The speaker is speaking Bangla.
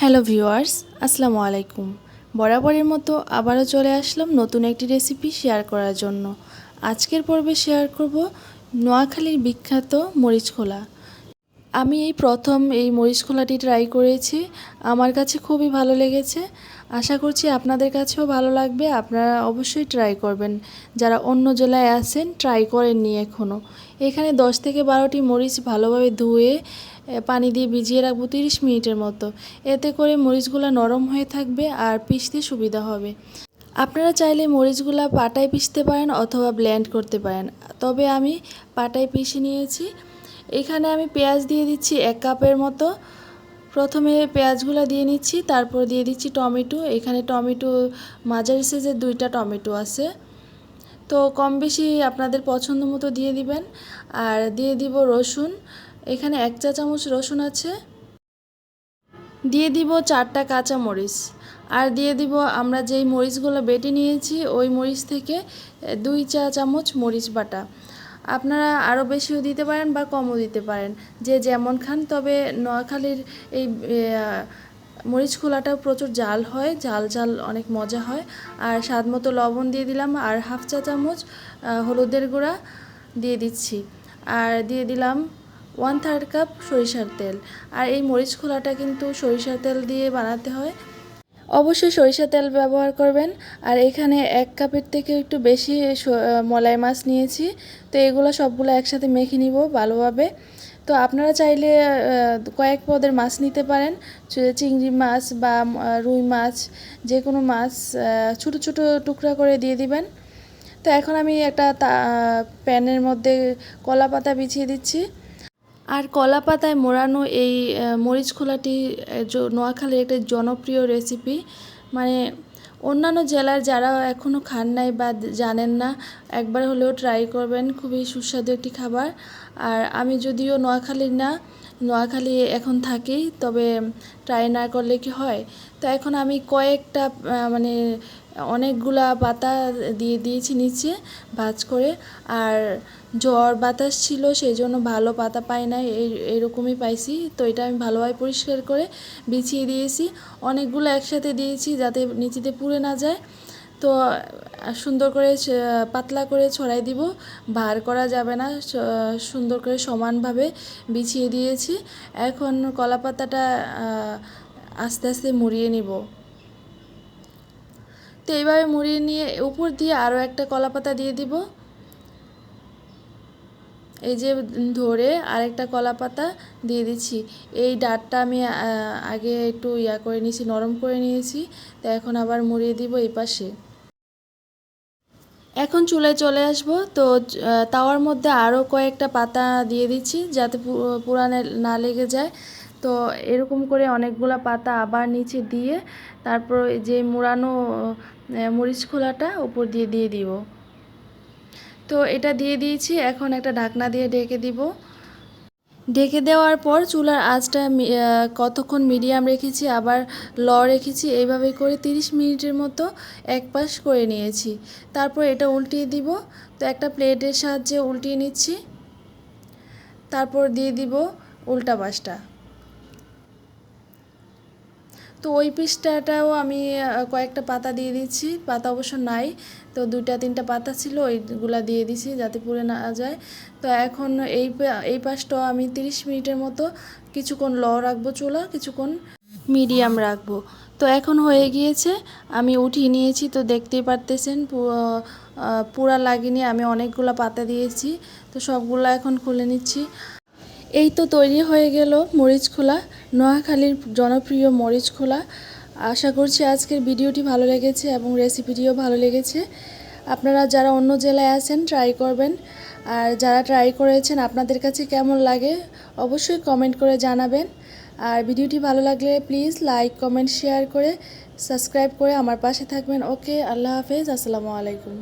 হ্যালো ভিউয়ার্স, আসসালামু আলাইকুম। বরাবরের মতো আবারও চলে আসলাম নতুন একটি রেসিপি শেয়ার করার জন্য। আজকের পর্বে শেয়ার করব নোয়াখালীর বিখ্যাত মরিচ খোলা। আমি এই প্রথম এই মরিচ খোলাটি ট্রাই করেছি, আমার কাছে খুবই ভালো লেগেছে। আশা করছি আপনাদের কাছেও ভালো লাগবে। আপনারা অবশ্যই ট্রাই করবেন, যারা অন্য জেলায় আছেন ট্রাই করেননি এখনও। এখানে 10 থেকে 12টি মরিচ ভালোভাবে ধুয়ে পানি দিয়ে ভিজিয়ে রাখবো 30 মিনিটের মতো। এতে করে মরিচগুলো নরম হয়ে থাকবে আর পিষতে সুবিধা হবে। আপনারা চাইলে মরিচগুলো পাটায় পিষতে পারেন অথবা ব্লেন্ড করতে পারেন, তবে আমি পাটায় পিষে নিয়েছি। এখানে আমি পেঁয়াজ দিয়ে দিচ্ছি 1 কাপের মতো। প্রথমে পেঁয়াজগুলো দিয়ে নিচ্ছি, তারপর দিয়ে দিচ্ছি টমেটো। এখানে টমেটো মাঝারি সাইজের 2টা টমেটো আছে, তো কম বেশি আপনাদের পছন্দ মতো দিয়ে দিবেন। আর দিয়ে দিব রসুন, এখানে 1 চা চামচ রসুন আছে। দিয়ে দিব 4টা কাঁচা মরিচ, আর দিয়ে দিব আমরা যেই মরিচগুলো বেটে নিয়েছি ওই মরিচ থেকে 2 চা চামচ মরিচ বাটা। আপনারা আরও বেশিও দিতে পারেন বা কমও দিতে পারেন, যে যেমন খান। তবে নোয়াখালীর এই মরিচ খোলাটাও প্রচুর ঝাল হয়, ঝাল ঝাল অনেক মজা হয়। আর স্বাদ মতো লবণ দিয়ে দিলাম, আর 1/2 চা চামচ হলুদের গুঁড়া দিয়ে দিচ্ছি। আর দিয়ে দিলাম 1/3 কাপ সরিষার তেল। আর এই মরিচ খোলাটা কিন্তু সরিষার তেল দিয়ে বানাতে হয়, অবশ্যই সরিষার তেল ব্যবহার করবেন। আর এখানে 1 কাপের থেকে একটু বেশি মলাই মাছ নিয়েছি, তো এগুলো সবগুলো একসাথে মেখে নিব ভালোভাবে। তো আপনারা চাইলে কয়েক পদের মাছ নিতে পারেন, চিংড়ি মাছ বা রুই মাছ, যে কোনো মাছ ছোটো ছোটো টুকরা করে দিয়ে দিবেন। তো এখন আমি একটা প্যানের মধ্যে কলা পাতা বিছিয়ে দিচ্ছি। আর কলা পাতায় মোড়ানো এই মরিচ খোলাটি নোয়াখালীর একটা জনপ্রিয় রেসিপি। মানে অন্যান্য জেলার যারা এখনও খান নাই বা জানেন না, একবার হলেও ট্রাই করবেন, খুবই সুস্বাদু একটি খাবার। আর আমি যদিও নোয়াখালীর না, নোয়াখালী এখন থাকি, তবে ট্রাই না করলে কি হয়। তো এখন আমি কয়েকটা মানে অনেকগুলা পাতা দিয়ে দিয়েছি নিচে ভাঁজ করে। আর ঝড় বাতাস ছিল, সেই জন্য ভালো পাতা পাই নাই, এইরকমই পাইছি। তো এটা আমি ভালোভাবে পরিষ্কার করে বিছিয়ে দিয়েছি। অনেকগুলো একসাথে দিয়েছি যাতে নিচেতে পুড়ে না যায়। তো সুন্দর করে পাতলা করে ছড়াই দিব, ভার করা যাবে না। সুন্দর করে সমানভাবে বিছিয়ে দিয়েছি। এখন কলা পাতাটা আস্তে আস্তে মুড়িয়ে নিব। তো এইভাবে মুড়িয়ে নিয়ে উপর দিয়ে আরও একটা কলা পাতা দিয়ে দিব। এই যে ধরে আরেকটা কলা পাতা দিয়ে দিচ্ছি। এই ডাঁটটা আমি আগে একটু করে নিয়েছি, নরম করে নিয়েছি। তো এখন আবার মুড়িয়ে দিব এই পাশে। এখন চুলায় চলে আসব। তো তাওয়ার মধ্যে আরও কয়েকটা পাতা দিয়ে দিচ্ছি যাতে পুরানে না লেগে যায়। তো এরকম করে অনেকগুলো পাতা আবার নিচে দিয়ে তারপর যে মুড়ানো মরিচ খোলাটা উপর দিয়ে দিয়ে দিব। তো এটা দিয়ে দিয়েছি, এখন একটা ঢাকনা দিয়ে ঢেকে দিব। ঢেকে দেওয়ার পর চুলার আঁচটা কতক্ষণ মিডিয়াম রেখেছি, আবার লো রেখেছি, এইভাবে করে 30 মিনিটের মতো এক পাশ করে নিয়েছি। তারপর এটা উল্টিয়ে দিব। তো একটা প্লেটের সাহায্যে উল্টিয়ে নিচ্ছি, তারপর দিয়ে দিব উল্টা পাশটা। তো ওই পিসটাও আমি কয়েকটা পাতা দিয়ে দিচ্ছি, পাতা অবশ্য নাই, তো 2-3টা পাতা ছিল, ওইগুলা দিয়ে দিছি যাতে পুড়ে না যায়। তো এখন এই পাশটাও আমি 30 মিনিটের মতো কিছুক্ষণ লো রাখবো চুলা, কিছুক্ষণ মিডিয়াম রাখবো। তো এখন হয়ে গিয়েছে, আমি উঠিয়ে নিয়েছি। তো দেখতেই পারতেছেন পুরা লাগেনি, আমি অনেকগুলো পাতা দিয়েছি। তো সবগুলো এখন খুলে নিচ্ছি। এই তো তৈরি হয়ে গেল মরিচ খোলা, নোয়াখালীর জনপ্রিয় মরিচ খোলা। আশা করছি আজকের ভিডিওটি ভালো লেগেছে এবং রেসিপিটিও ভালো লেগেছে। আপনারা যারা অন্য জেলায় আছেন ট্রাই করবেন, আর যারা ট্রাই করেছেন আপনাদের কাছে কেমন লাগে অবশ্যই কমেন্ট করে জানাবেন। আর ভিডিওটি ভালো লাগলে প্লিজ লাইক, কমেন্ট, শেয়ার করে সাবস্ক্রাইব করে আমার পাশে থাকবেন। ওকে, আল্লাহ হাফেজ, আসসালামু আলাইকুম।